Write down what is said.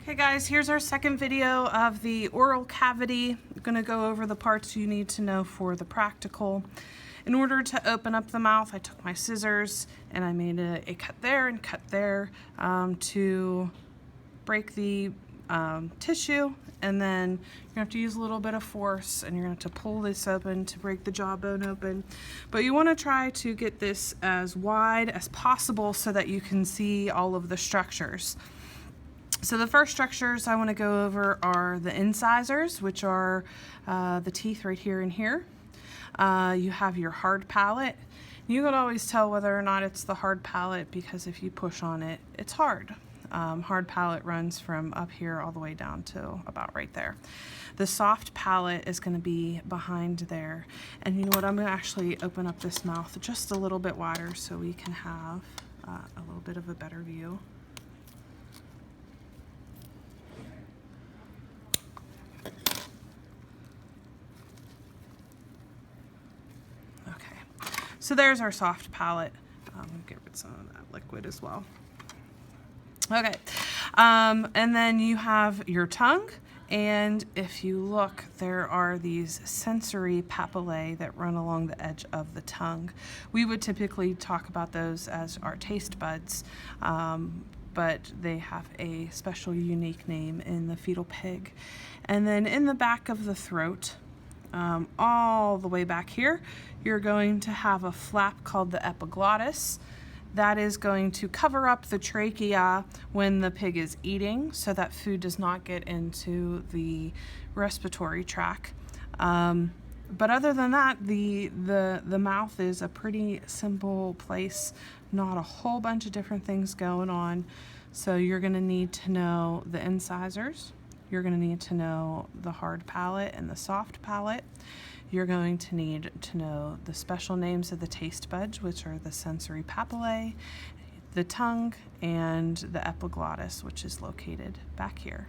Okay guys, here's our second video of the oral cavity. I'm going to go over the parts you need to know for the practical. In order to open up the mouth, I took my scissors and I made a cut there and cut there to break the tissue, and then you're going to have to use a little bit of force and you're going to have to pull this open to break the jawbone open. But you want to try to get this as wide as possible so that you can see all of the structures. So the first structures I want to go over are the incisors, which are the teeth right here and here. You have your hard palate. You can always tell whether or not it's the hard palate because if you push on it, it's hard. Hard palate runs from up here all the way down to about right there. The soft palate is going to be behind there. And you know what, I'm going to actually open up this mouth just a little bit wider so we can have a little bit of a better view. So there's our soft palate. Get rid of some of that liquid as well. Okay, and then you have your tongue, and if you look, there are these sensory papillae that run along the edge of the tongue. We would typically talk about those as our taste buds, but they have a special unique name in the fetal pig. And then in the back of the throat, all the way back here, you're going to have a flap called the epiglottis. That is going to cover up the trachea when the pig is eating so that food does not get into the respiratory tract. But other than that, the mouth is a pretty simple place, not a whole bunch of different things going on. So you're going to need to know the incisors. You're going to need to know the hard palate and the soft palate. You're going to need to know the special names of the taste buds, which are the sensory papillae, the tongue, and the epiglottis, which is located back here.